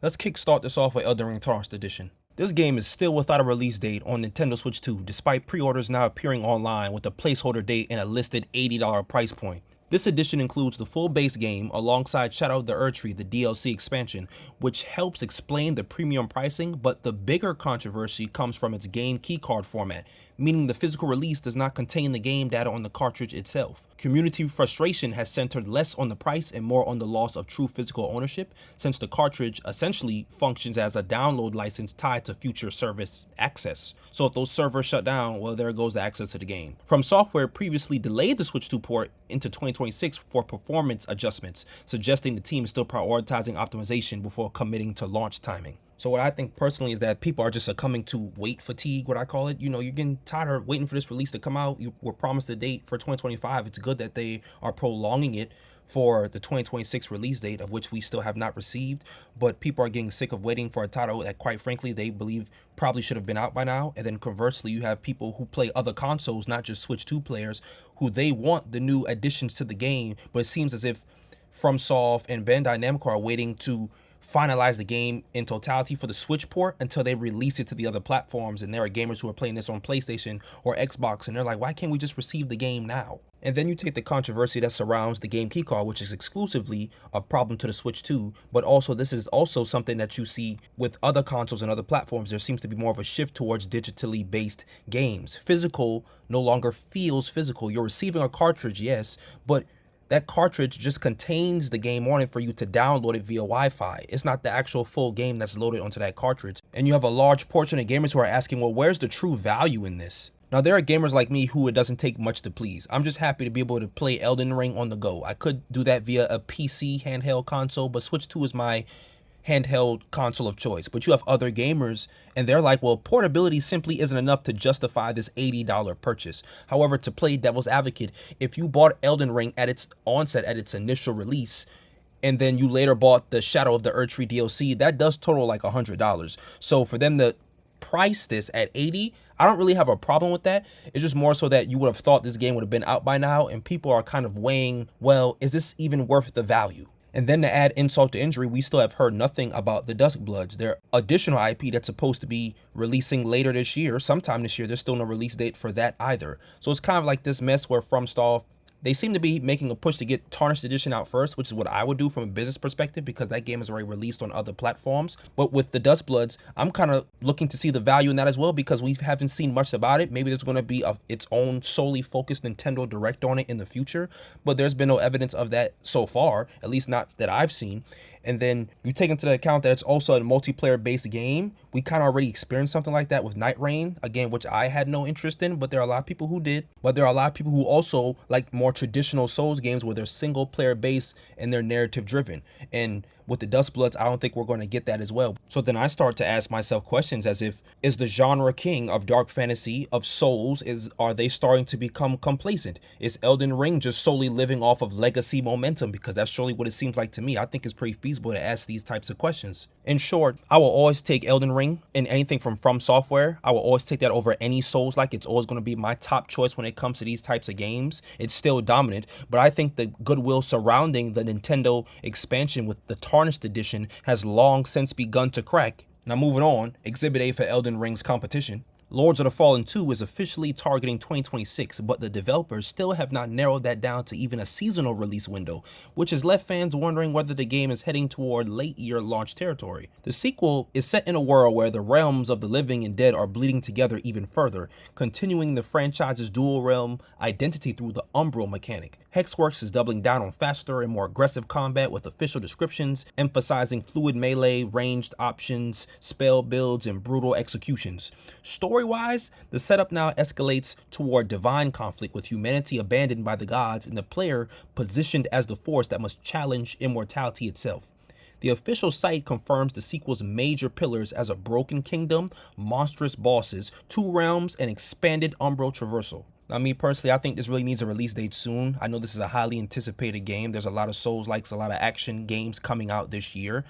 Let's kickstart this off with Elden Ring Tarnished Edition. This game is still without a release date on Nintendo Switch 2, despite pre-orders now appearing online with a placeholder date and a listed $80 price point. This edition includes the full base game alongside Shadow of the Erdtree, the DLC expansion, which helps explain the premium pricing, but the bigger controversy comes from its game keycard format, meaning the physical release does not contain the game data on the cartridge itself. Community frustration has centered less on the price and more on the loss of true physical ownership, since the cartridge essentially functions as a download license tied to future service access. So if those servers shut down, well, there goes the access to the game. FromSoft previously delayed the Switch 2 port into 2026 for performance adjustments, suggesting the team is still prioritizing optimization before committing to launch timing. So what I think personally is that people are just succumbing to wait fatigue, what I call it. You know, you're getting tired of waiting for this release to come out. You were promised a date for 2025. It's good that they are prolonging it for the 2026 release date, of which we still have not received. But people are getting sick of waiting for a title that, quite frankly, they believe probably should have been out by now. And then conversely, you have people who play other consoles, not just Switch 2 players, who they want the new additions to the game. But it seems as if FromSoft and Bandai Namco are waiting to finalize the game in totality for the Switch port until they release it to the other platforms. And there are gamers who are playing this on PlayStation or Xbox, and they're like, why can't we just receive the game now? And then you take the controversy that surrounds the game keycard, which is exclusively a problem to the Switch 2, but also this is also something that you see with other consoles and other platforms. There seems to be more of a shift towards digitally based games. Physical no longer feels physical. You're receiving a cartridge, yes, but that cartridge just contains the game on it for you to download it via Wi-Fi. It's not the actual full game that's loaded onto that cartridge. And you have a large portion of gamers who are asking, well, where's the true value in this? Now, there are gamers like me who it doesn't take much to please. I'm just happy to be able to play Elden Ring on the go. I could do that via a PC handheld console, but Switch 2 is my handheld console of choice. But you have other gamers and they're like, well, portability simply isn't enough to justify this $80 purchase. However, to play devil's advocate, if you bought Elden Ring at its onset, at its initial release, and then you later bought the Shadow of the Erdtree DLC, that does total like $100. So for them to price this at 80, I don't really have a problem with that. It's just more so that you would have thought this game would have been out by now, and people are kind of weighing, well, is this even worth the value? And then to add insult to injury, we still have heard nothing about the Duskbloods, their additional IP that's supposed to be releasing later this year, sometime this year. There's still no release date for that either. So it's kind of like this mess where FromSoft, they seem to be making a push to get Tarnished Edition out first, which is what I would do from a business perspective because that game is already released on other platforms. But with the Duskbloods, I'm kind of looking to see the value in that as well because we haven't seen much about it. Maybe there's going to be its own solely focused Nintendo Direct on it in the future, but there's been no evidence of that so far, at least not that I've seen. And then you take into account that it's also a multiplayer-based game. We kind of already experienced something like that with Night Rain, again, which I had no interest in, but there are a lot of people who did. But there are a lot of people who also like more traditional Souls games where they're single-player based and they're narrative-driven. And with the Duskbloods, I don't think we're going to get that as well. So then I start to ask myself questions as if, is the genre king of dark fantasy, of Souls, are they starting to become complacent? Is Elden Ring just solely living off of legacy momentum? Because that's surely what it seems like to me. I think it's pretty feasible to ask these types of questions. In short, I will always take Elden Ring and anything from FromSoft. I will always take that over any Souls. Like, it's always going to be my top choice when it comes to these types of games. It's still dominant, but I think the goodwill surrounding the Nintendo expansion with the Tarnished Edition has long since begun to crack. Now moving on, Exhibit A for Elden Ring's competition. Lords of the Fallen 2 is officially targeting 2026, but the developers still have not narrowed that down to even a seasonal release window, which has left fans wondering whether the game is heading toward late-year launch territory. The sequel is set in a world where the realms of the living and dead are bleeding together even further, continuing the franchise's dual realm identity through the Umbral mechanic. Hexworks is doubling down on faster and more aggressive combat with official descriptions, emphasizing fluid melee, ranged options, spell builds, and brutal executions. Story-wise, the setup now escalates toward divine conflict with humanity abandoned by the gods and the player positioned as the force that must challenge immortality itself. The official site confirms the sequel's major pillars as a broken kingdom, monstrous bosses, 2 realms, and expanded umbral traversal. Now, me personally, I think this really needs a release date soon. I know this is a highly anticipated game. There's a lot of Souls-likes, a lot of action games coming out this year.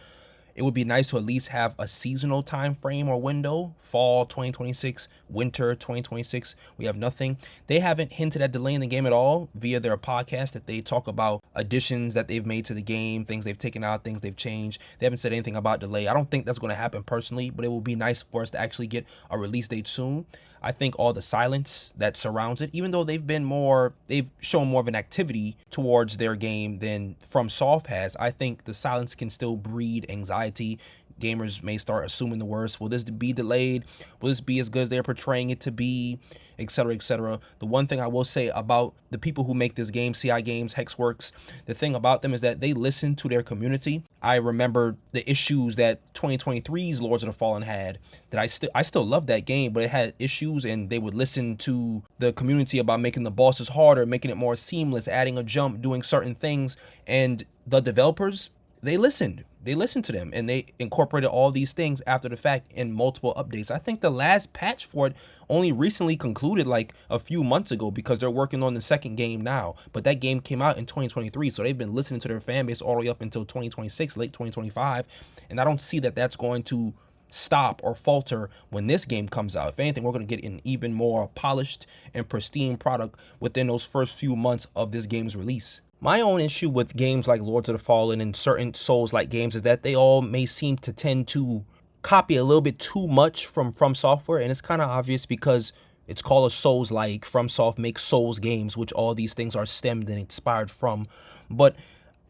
It would be nice to at least have a seasonal time frame or window. Fall 2026, winter 2026. We have nothing. They haven't hinted at delaying the game at all via their podcast that they talk about additions that they've made to the game, things they've taken out, things they've changed. They haven't said anything about delay. I don't think that's going to happen personally, but it will be nice for us to actually get a release date soon. I think all the silence that surrounds it, even though they've shown more of an activity towards their game than FromSoft has, I think the silence can still breed anxiety. Gamers may start assuming the worst. Will this be delayed? Will this be as good as they're portraying it to be? Etc. etc. The one thing I will say about the people who make this game, CI Games, Hexworks, the thing about them is that they listen to their community. I remember the issues that 2023's Lords of the Fallen had, that I still love that game, but it had issues, and they would listen to the community about making the bosses harder, making it more seamless, adding a jump, doing certain things, and the developers, they listened to them, and they incorporated all these things after the fact in multiple updates. I think the last patch for it only recently concluded like a few months ago, because they're working on the second game now, but that game came out in 2023, so they've been listening to their fan base all the way up until 2026, late 2025, and I don't see that that's going to stop or falter when this game comes out. If anything, we're going to get an even more polished and pristine product within those first few months of this game's release. My own issue with games like Lords of the Fallen and certain Souls-like games is that they all may seem to tend to copy a little bit too much from Software, and it's kind of obvious because it's called a Souls-like. FromSoft makes Souls games, which all these things are stemmed and inspired from. But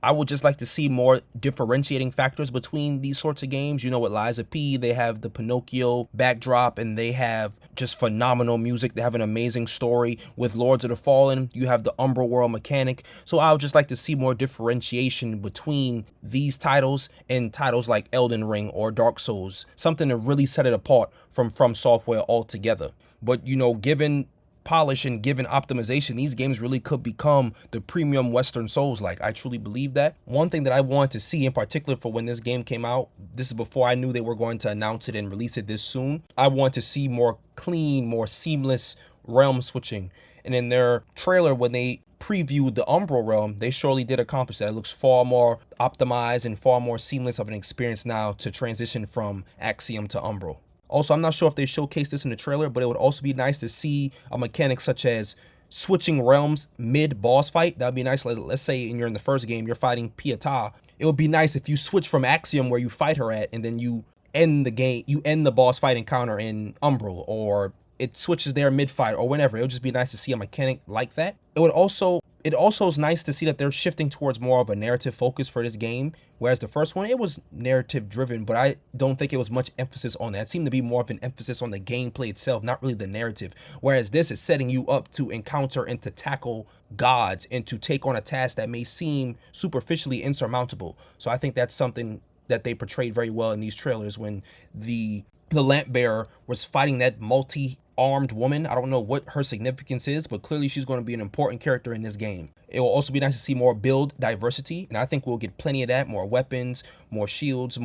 I would just like to see more differentiating factors between these sorts of games. You know, with Liza P, they have the Pinocchio backdrop, and they have just phenomenal music. They have an amazing story. With Lords of the Fallen, you have the Umbral World mechanic. So I would just like to see more differentiation between these titles and titles like Elden Ring or Dark Souls. Something to really set it apart from Software altogether. But, you know, given polish and given optimization, these games really could become the premium Western Souls like. I truly believe that. One thing that I wanted to see in particular for when this game came out, this is before I knew they were going to announce it and release it this soon, I want to see more clean, more seamless realm switching. And in their trailer, when they previewed the Umbral Realm, they surely did accomplish that. It looks far more optimized and far more seamless of an experience now to transition from Axiom to Umbral. Also, I'm not sure if they showcased this in the trailer, but it would also be nice to see a mechanic such as switching realms mid-boss fight. That would be nice. Let's say you're in the first game, you're fighting Pietà. It would be nice if you switch from Axiom, where you fight her at, and then you end the game, you end the boss fight encounter in Umbral, or it switches there mid-fight, or whenever. It would just be nice to see a mechanic like that. It also is nice to see that they're shifting towards more of a narrative focus for this game, whereas the first one, it was narrative driven, but I don't think it was much emphasis on that. It seemed to be more of an emphasis on the gameplay itself, not really the narrative, whereas this is setting you up to encounter and to tackle gods and to take on a task that may seem superficially insurmountable. So I think that's something that they portrayed very well in these trailers when the lamp bearer was fighting that multi-armed woman. I don't know what her significance is, but clearly she's going to be an important character in this game. It will also be nice to see more build diversity, and I think we'll get plenty of that. More weapons, more shields,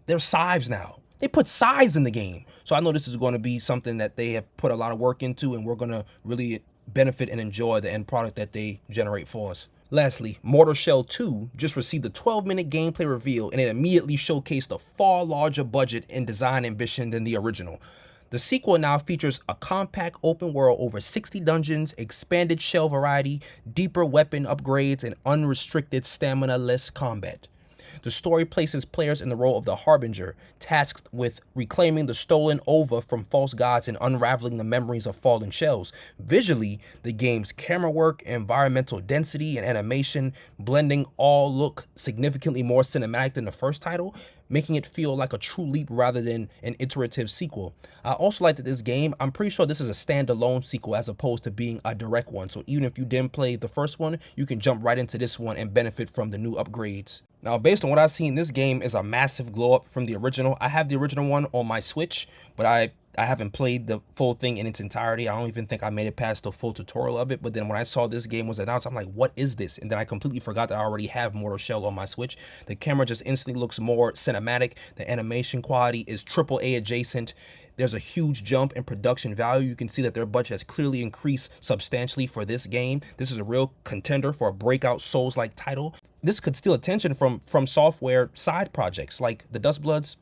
there's scythes now. They put scythes in the game. So I know this is going to be something that they have put a lot of work into, and we're going to really benefit and enjoy the end product that they generate for us. Lastly, Mortal Shell 2 just received a 12-minute gameplay reveal, and it immediately showcased a far larger budget and design ambition than the original. The sequel now features a compact open world, over 60 dungeons, expanded shell variety, deeper weapon upgrades, and unrestricted stamina-less combat. The story places players in the role of the Harbinger, tasked with reclaiming the stolen ova from false gods and unraveling the memories of fallen shells. Visually, the game's camera work, environmental density, and animation blending all look significantly more cinematic than the first title, making it feel like a true leap rather than an iterative sequel. I also like that this game, I'm pretty sure this is a standalone sequel as opposed to being a direct one. So even if you didn't play the first one, you can jump right into this one and benefit from the new upgrades. Now, based on what I've seen, this game is a massive glow up from the original. I have the original one on my Switch, but I haven't played the full thing in its entirety. I don't even think I made it past the full tutorial of it. But then when I saw this game was announced, I'm like, what is this? And then I completely forgot that I already have Mortal Shell on my Switch. The camera just instantly looks more cinematic. The animation quality is AAA adjacent. There's a huge jump in production value. You can see that their budget has clearly increased substantially for this game. This is a real contender for a breakout Souls-like title. This could steal attention from software side projects like the Dustbloods.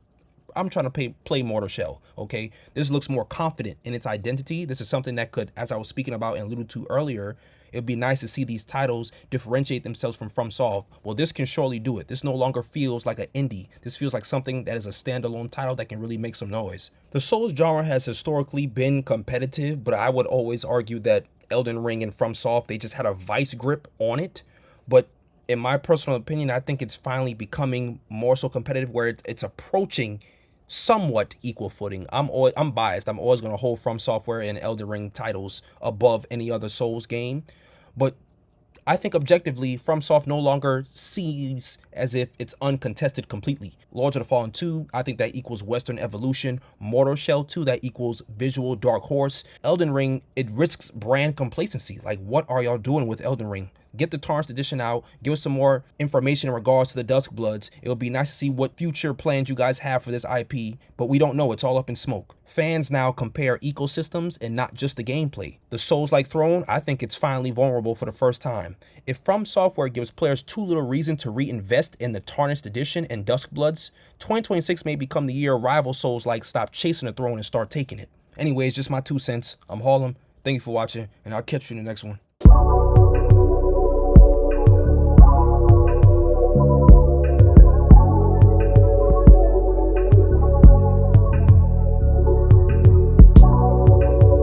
I'm trying to play Mortal Shell, okay? This looks more confident in its identity. This is something that could, as I was speaking about and alluded to earlier, it'd be nice to see these titles differentiate themselves from FromSoft. Well, this can surely do it. This no longer feels like an indie. This feels like something that is a standalone title that can really make some noise. The Souls genre has historically been competitive, but I would always argue that Elden Ring and FromSoft, they just had a vice grip on it. But in my personal opinion, I think it's finally becoming more so competitive where it's approaching somewhat equal footing. I'm biased. I'm always going to hold From Software and Elden Ring titles above any other Souls game, but I think objectively, FromSoft no longer seems as if it's uncontested completely. Lords of the Fallen 2, I think that equals Western Evolution. Mortal Shell 2, that equals visual Dark Horse. Elden Ring, it risks brand complacency. Like, what are y'all doing with Elden Ring? Get the Tarnished edition out. Give us some more information in regards to the Duskbloods. It would be nice to see what future plans you guys have for this IP, but we don't know. It's all up in smoke. Fans now compare ecosystems and not just the gameplay. The Souls-like throne, I think it's finally vulnerable for the first time. If From Software gives players too little reason to reinvest in the Tarnished edition and Duskbloods, 2026 may become the year rival Souls-like stop chasing the throne and start taking it. Anyways, just my 2 cents. I'm Harlem. Thank you for watching, and I'll catch you in the next one.